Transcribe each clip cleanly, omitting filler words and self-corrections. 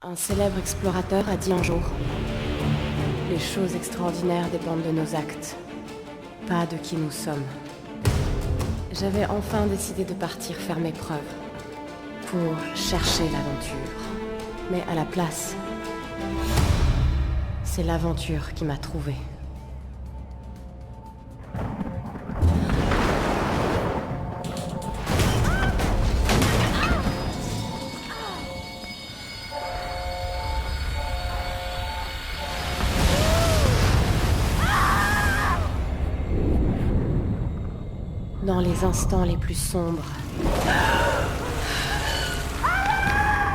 Un célèbre explorateur a dit un jour: les choses extraordinaires dépendent de nos actes, pas de qui nous sommes. J'avais enfin décidé de partir faire mes preuves, pour chercher l'aventure. Mais à la place, c'est l'aventure qui m'a trouvée. Dans les instants les plus sombres,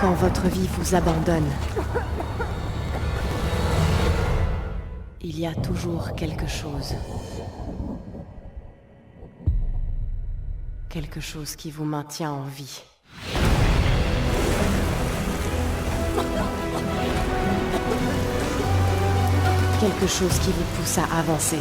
quand votre vie vous abandonne, il y a toujours quelque chose. Quelque chose qui vous maintient en vie. Quelque chose qui vous pousse à avancer.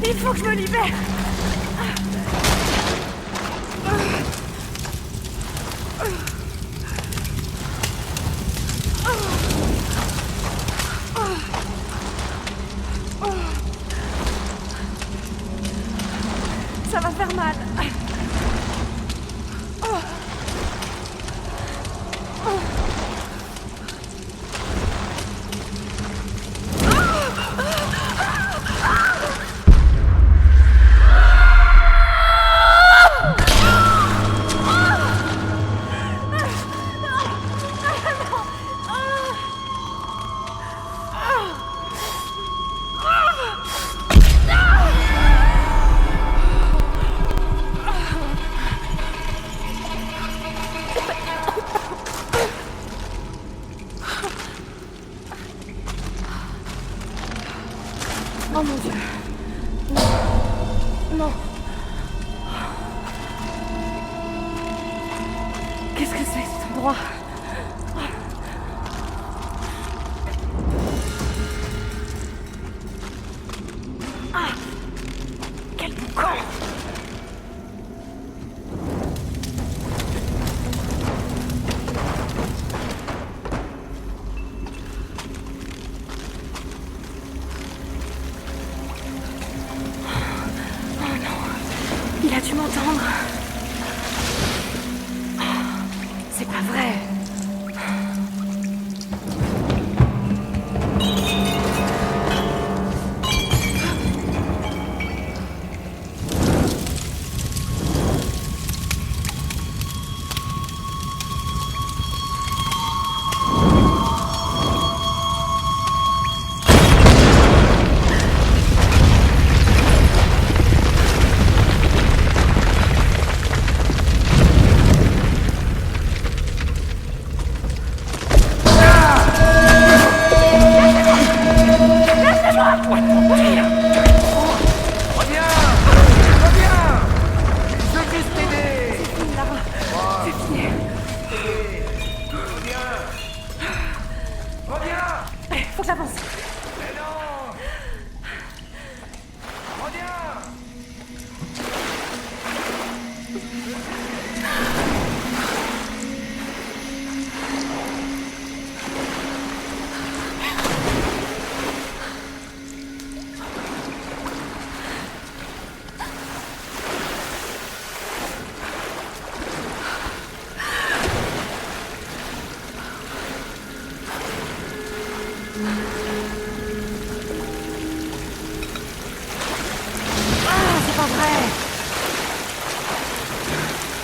Il faut que je me libère. Ça va faire mal. Oh mon Dieu. Non. Qu'est-ce que c'est cet endroit? Ah, quel boucan!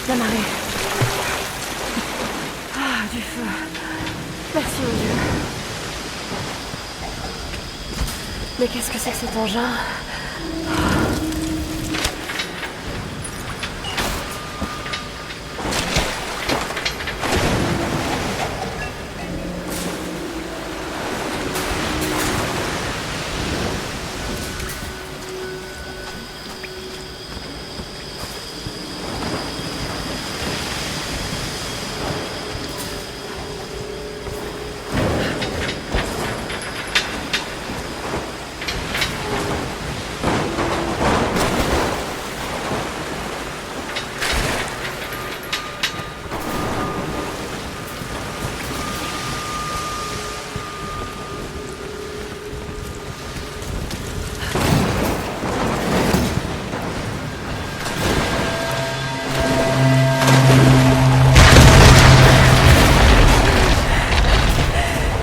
La marée. Ah, du feu. Merci, mon Dieu. Mais qu'est-ce que c'est que cet engin?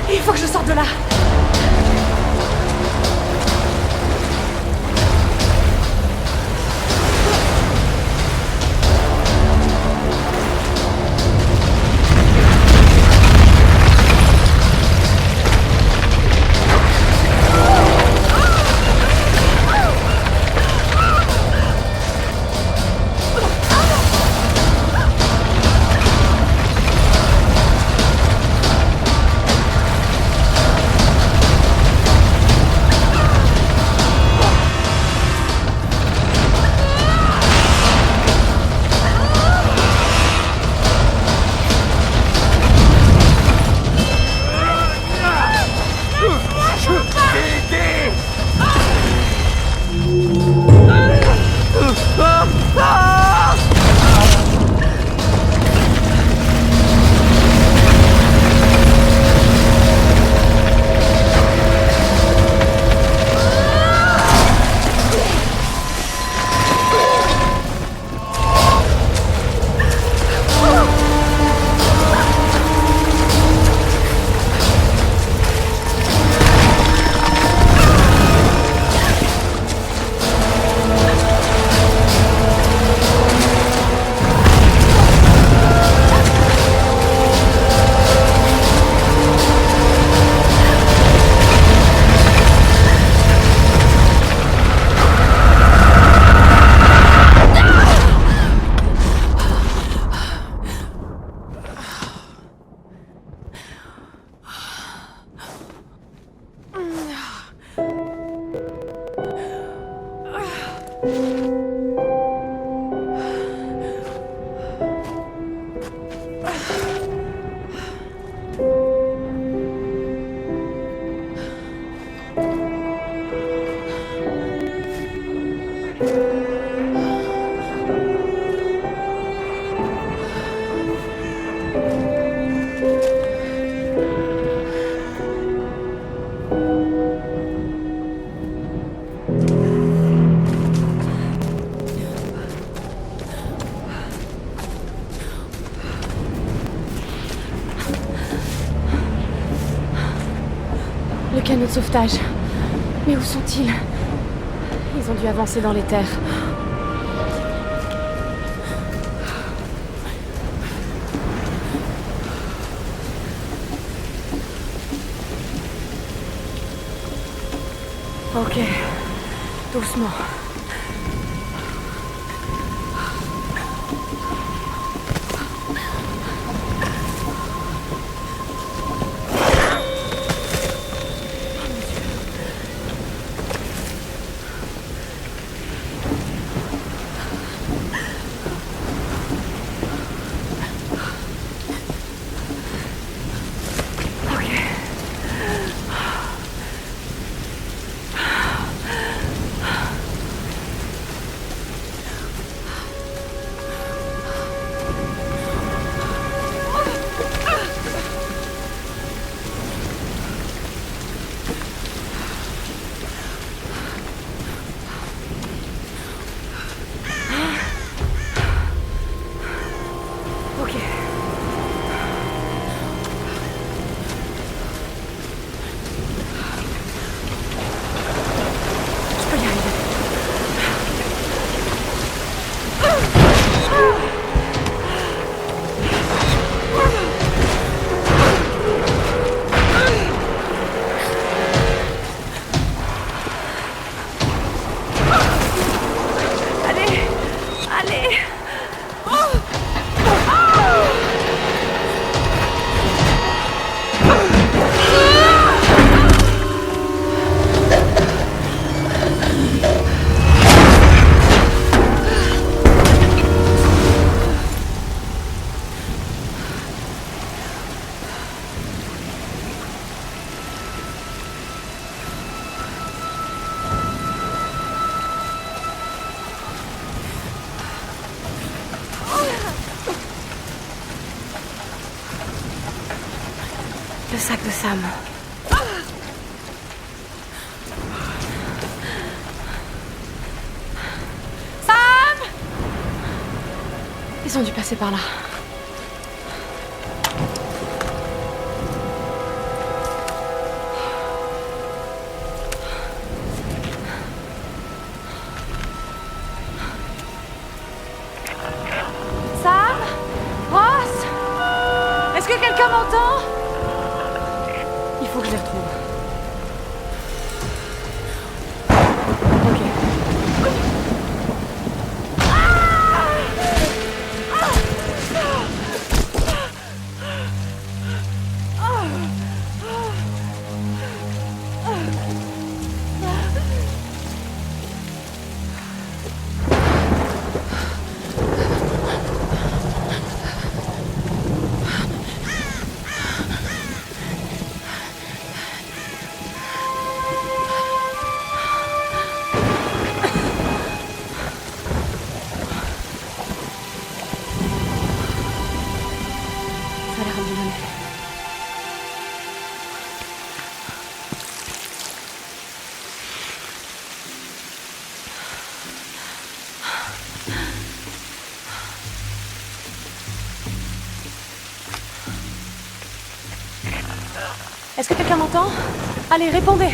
Il faut que je sorte de là. Le canot de sauvetage. Mais où sont-ils? Ils ont dû avancer dans les terres. Ok. Doucement. Le sac de Sam. Sam! Ils ont dû passer par là. Sam? Ross? Est-ce que quelqu'un m'entend? Il faut que je les retrouve. Ok. Ça a l'air abandonné. Est-ce que quelqu'un m'entend? Allez, répondez!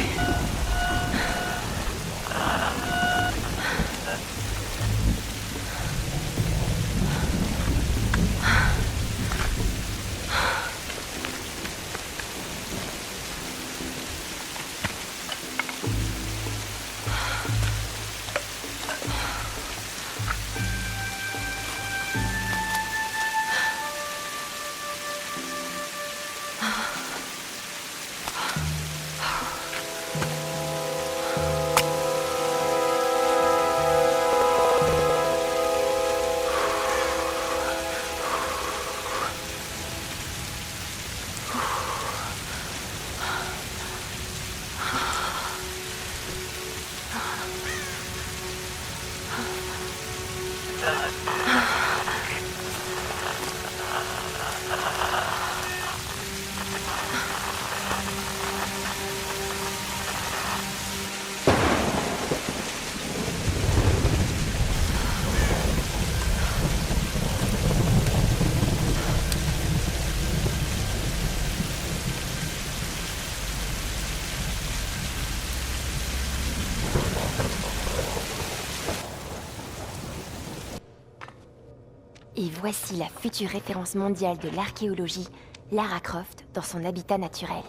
Et voici la future référence mondiale de l'archéologie, Lara Croft, dans son habitat naturel.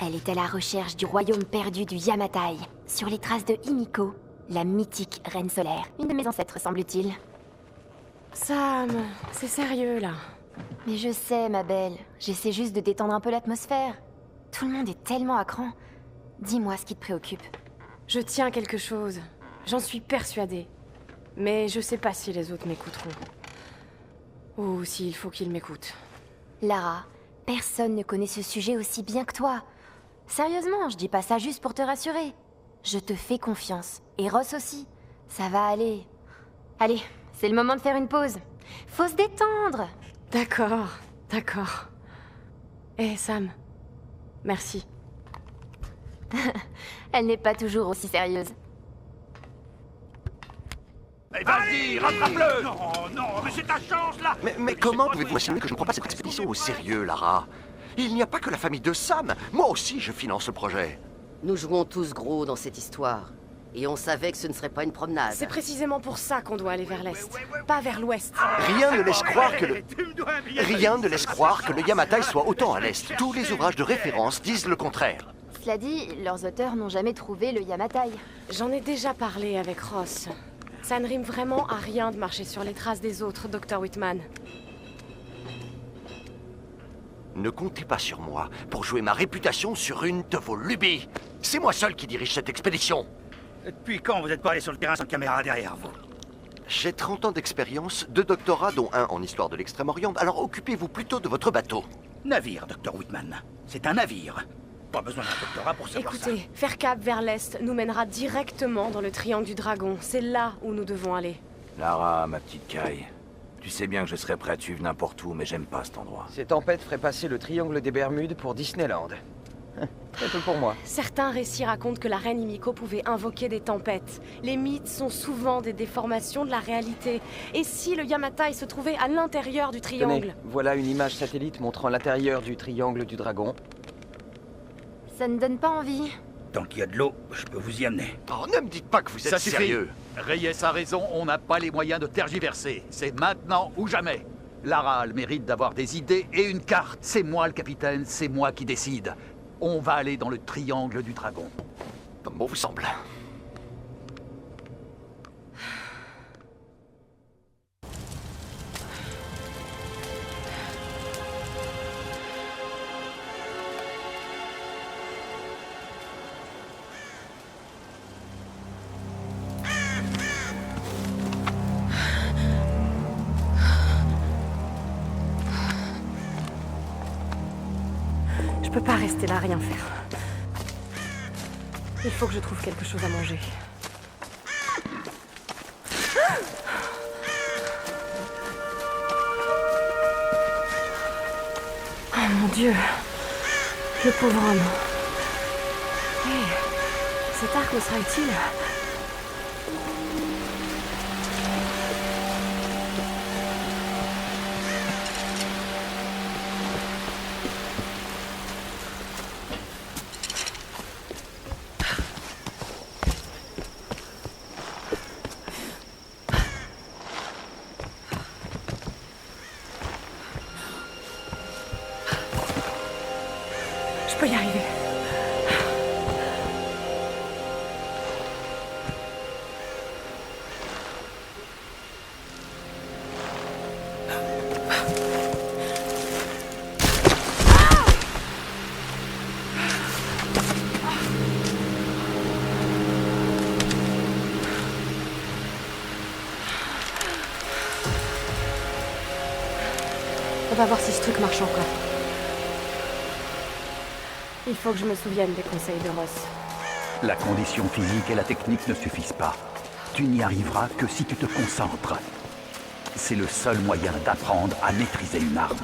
Elle est à la recherche du royaume perdu du Yamatai, sur les traces de Himiko, la mythique reine solaire, une de mes ancêtres semble-t-il. Sam, c'est sérieux là. Mais je sais, ma belle, j'essaie juste de détendre un peu l'atmosphère. Tout le monde est tellement à cran. Dis-moi ce qui te préoccupe. Je tiens quelque chose. J'en suis persuadée. Mais je sais pas si les autres m'écouteront. Ou s'il faut qu'ils m'écoutent. Lara, personne ne connaît ce sujet aussi bien que toi. Sérieusement, je dis pas ça juste pour te rassurer. Je te fais confiance. Et Ross aussi. Ça va aller. Allez, c'est le moment de faire une pause. Faut se détendre. D'accord, d'accord. Eh Sam, merci. Elle n'est pas toujours aussi sérieuse. Vas-y, rattrape-le! Non, non, mais c'est ta chance, là! Mais comment pouvez-vous m'assurer que je ne prends pas cette expédition au sérieux, Lara? Il n'y a pas que la famille de Sam. Moi aussi, je finance le projet. Nous jouons tous gros dans cette histoire. Et on savait que ce ne serait pas une promenade. C'est précisément pour ça qu'on doit aller vers l'est, pas vers l'ouest. Rien ne laisse croire que Tu me dois un billet. Rien ne laisse croire que le Yamatai soit autant à l'est. Tous les ouvrages de référence disent le contraire. Cela dit, leurs auteurs n'ont jamais trouvé le Yamatai. J'en ai déjà parlé avec Ross. Ça ne rime vraiment à rien de marcher sur les traces des autres, Dr. Whitman. Ne comptez pas sur moi pour jouer ma réputation sur une de vos lubies. C'est moi seul qui dirige cette expédition. Depuis quand vous n'êtes pas allé sur le terrain sans caméra derrière vous? J'ai 30 ans d'expérience, 2 doctorats dont un en histoire de l'Extrême-Orient, alors occupez-vous plutôt de votre bateau. Navire, Dr. Whitman. C'est un navire. Pas besoin d'un doctorat pour savoir ça. Écoutez, faire cap vers l'est nous mènera directement dans le triangle du dragon. C'est là où nous devons aller. Lara, ma petite caille, Tu sais bien que je serais prêt à te suivre n'importe où, mais j'aime pas cet endroit. Ces tempêtes feraient passer le triangle des Bermudes pour Disneyland. Très peu pour moi. Certains récits racontent que la reine Himiko pouvait invoquer des tempêtes. Les mythes sont souvent des déformations de la réalité. Et si le Yamatai se trouvait à l'intérieur du triangle? Tenez, voilà une image satellite montrant l'intérieur du triangle du dragon. Ça ne donne pas envie. Tant qu'il y a de l'eau, je peux vous y amener. Oh, ne me dites pas que vous êtes Ça suffit. sérieux. Reyes a raison, on n'a pas les moyens de tergiverser. C'est maintenant ou jamais. Lara a le mérite d'avoir des idées et une carte. C'est moi le capitaine, c'est moi qui décide. On va aller dans le triangle du dragon. Comme bon vous semble. Je peux pas rester là à rien faire. Il faut que je trouve quelque chose à manger. Oh mon Dieu. Le pauvre homme. Hé, cet arc me sera utile. Je peux y arriver. On va voir si ce truc marche encore. Il faut que je me souvienne des conseils de Ross. La condition physique et la technique ne suffisent pas. Tu n'y arriveras que si tu te concentres. C'est le seul moyen d'apprendre à maîtriser une arme.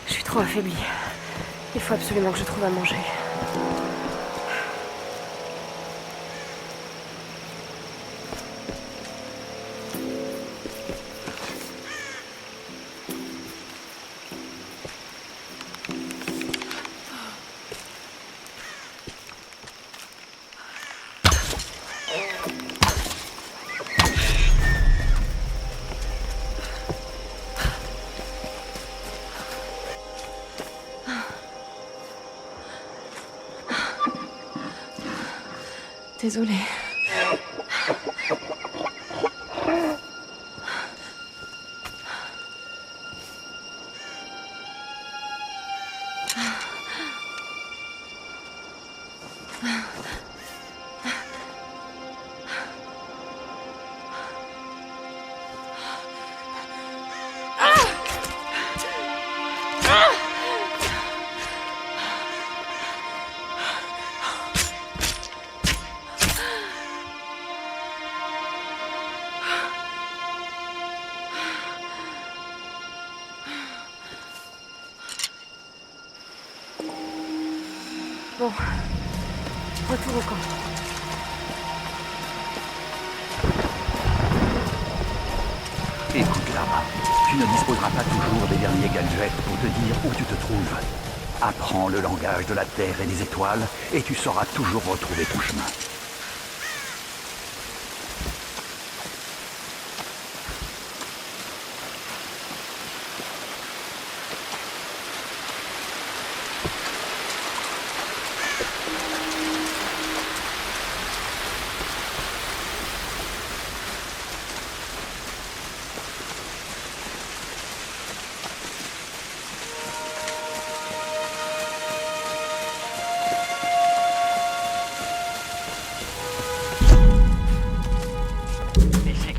Je suis trop affaiblie. Il faut absolument que je trouve à manger. Désolée. Bon, retour au camp. Écoute, Lara, tu ne disposeras pas toujours des derniers gadgets pour te dire où tu te trouves. Apprends le langage de la Terre et des étoiles, et tu sauras toujours retrouver ton chemin.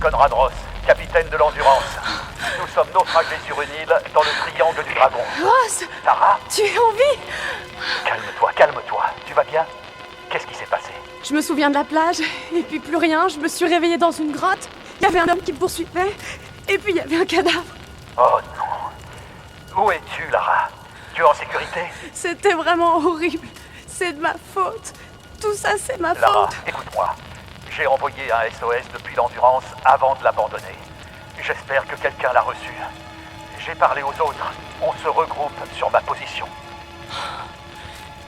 Conrad Ross, capitaine de l'Endurance. Nous sommes naufragés sur une île dans le triangle du dragon. Ross! Lara, Tu es en vie? calme-toi, calme-toi. Tu vas bien? Qu'est-ce qui s'est passé? Je me souviens de la plage, et puis plus rien, je me suis réveillée dans une grotte. Il y avait un homme qui me poursuivait, et puis il y avait un cadavre. Oh non. Où es-tu, Lara? Tu es en sécurité? C'était vraiment horrible. C'est de ma faute. Tout ça, c'est ma Lara, faute. écoute-moi. J'ai envoyé un SOS depuis l'Endurance avant de l'abandonner. J'espère que quelqu'un l'a reçu. J'ai parlé aux autres. On se regroupe sur ma position.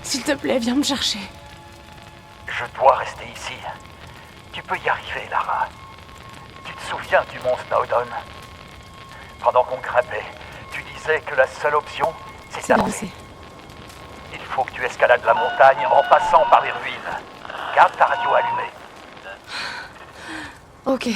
S'il te plaît, viens me chercher. Je dois rester ici. Tu peux y arriver, Lara. Tu te souviens du mont Snowdon? Pendant qu'on grimpait, tu disais que la seule option, c'est C'est d'avancer. lancé. Il faut que tu escalades la montagne en passant par les ruines. Garde ta radio allumée. Ok.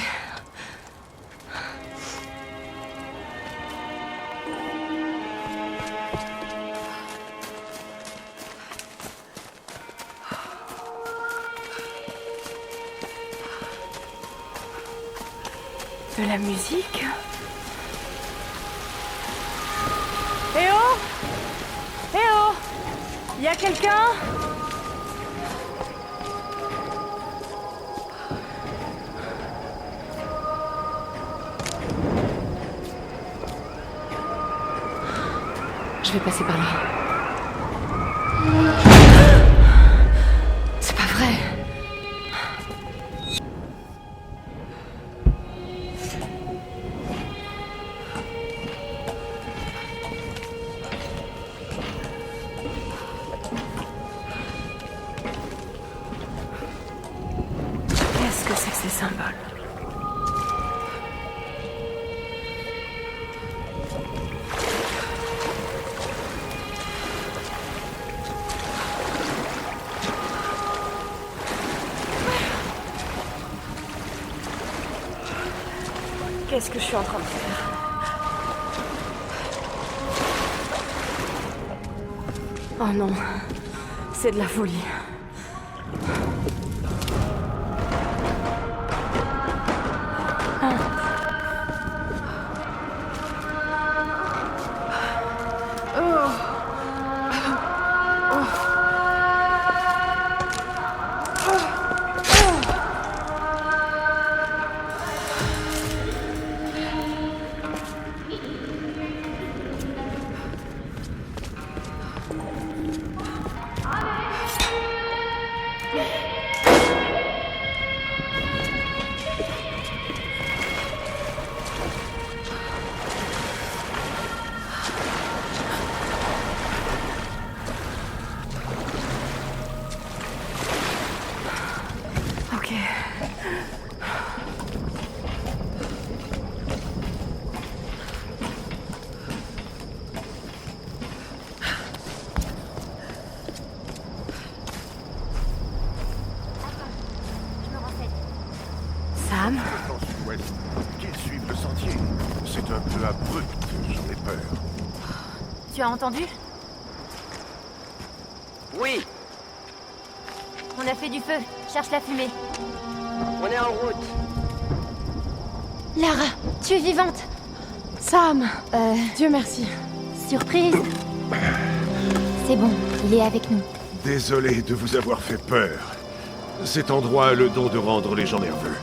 De la musique. Eh oh! Eh oh! Y a quelqu'un? Je vais passer par là. C'est pas vrai. Qu'est-ce que c'est que ces symboles? Qu'est-ce que je suis en train de faire? Oh non, c'est de la folie. Ok. Sam? Dans le sud-ouest, qu'ils suivent le sentier. C'est un peu abrupt, j'en ai peur. Tu as entendu? Oui, On a fait du feu. Cherche la fumée. on est en route. Lara, tu es vivante. Sam! Dieu merci. Surprise. C'est bon, il est avec nous. Désolé de vous avoir fait peur. Cet endroit a le don de rendre les gens nerveux.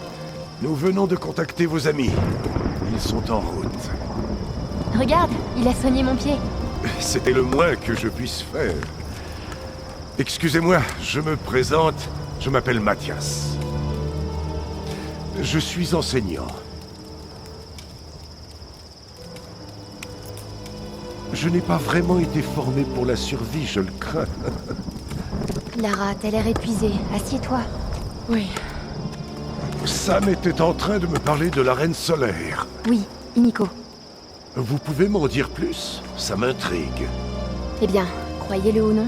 Nous venons de contacter vos amis. Ils sont en route. Regarde, il a soigné mon pied. C'était le moins que je puisse faire. Excusez-moi, je me présente. Je m'appelle Mathias. Je suis enseignant. Je n'ai pas vraiment été formé pour la survie, je le crains. Lara, t'as l'air épuisée. Assieds-toi. Oui. Sam était en train de me parler de la Reine Solaire. Oui, Iniko. Vous pouvez m'en dire plus? Ça m'intrigue. Eh bien, croyez-le ou non,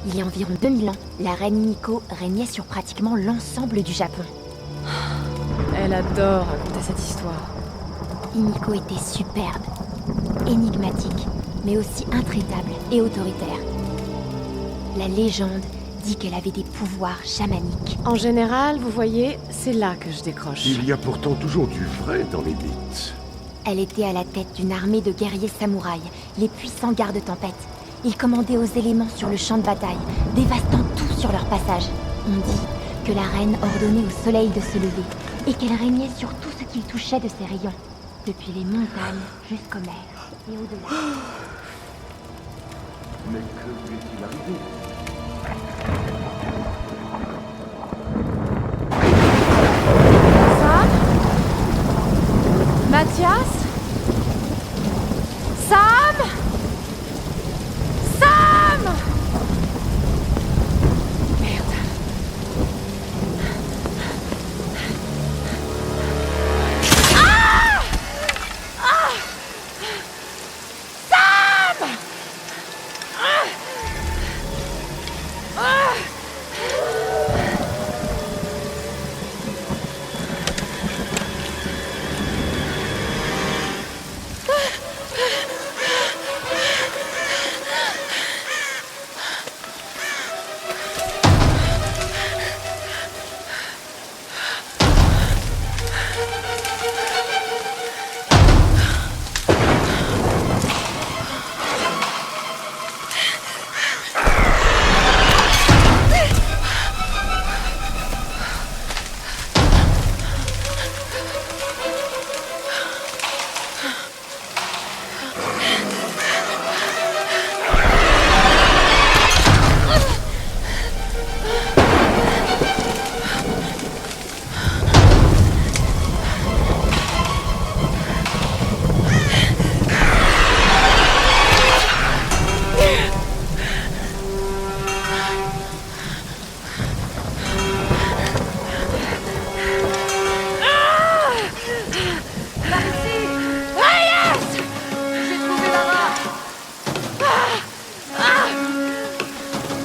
il y a environ 2000 ans, la reine Iniko régnait sur pratiquement l'ensemble du Japon. Elle adore raconter cette histoire. Iniko était superbe, énigmatique, mais aussi intraitable et autoritaire. La légende dit qu'elle avait des pouvoirs chamaniques. En général, vous voyez, c'est là que je décroche. Il y a pourtant toujours du vrai dans les mythes. Elle était à la tête d'une armée de guerriers samouraïs, les puissants gardes-tempête. Ils commandaient aux éléments sur le champ de bataille, dévastant tout sur leur passage. On dit que la reine ordonnait au soleil de se lever, et qu'elle régnait sur tout ce qu'il touchait de ses rayons, depuis les montagnes jusqu'aux mers et au-delà. Mais que lui est-il arrivé? Sam? Mathias? Sam? Sam! Merde. Ah! Ah! Sam! Ah! Ah!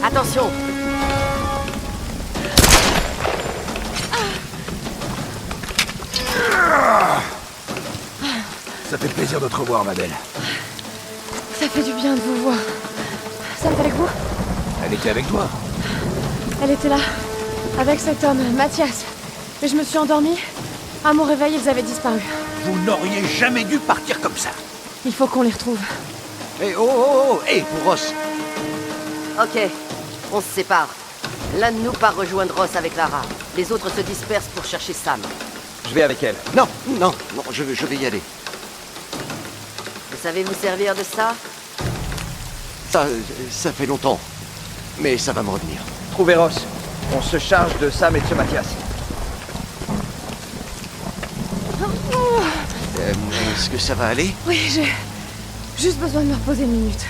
Attention! Ça fait plaisir de te revoir, ma belle. Ça fait du bien de vous voir. Sam est avec vous? Elle était avec toi. Elle était là, avec cet homme, Mathias. Mais je me suis endormie. À mon réveil, ils avaient disparu. Vous n'auriez jamais dû partir comme ça. Il faut qu'on les retrouve. Eh oh, pour Ross. Ok, on se sépare. L'un de nous part rejoindre Ross avec Lara. Les autres se dispersent pour chercher Sam. Je vais avec elle. Non, je vais y aller. Vous savez vous servir de ça? Ça fait longtemps. Mais ça va me revenir. Trouvez Ross. On se charge de Sam et de ce Mathias. Est-ce que ça va aller? Oui, j'ai juste besoin de me reposer une minute.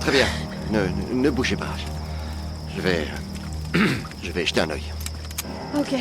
Très bien. Ne bougez pas. Je vais jeter un œil. Ok.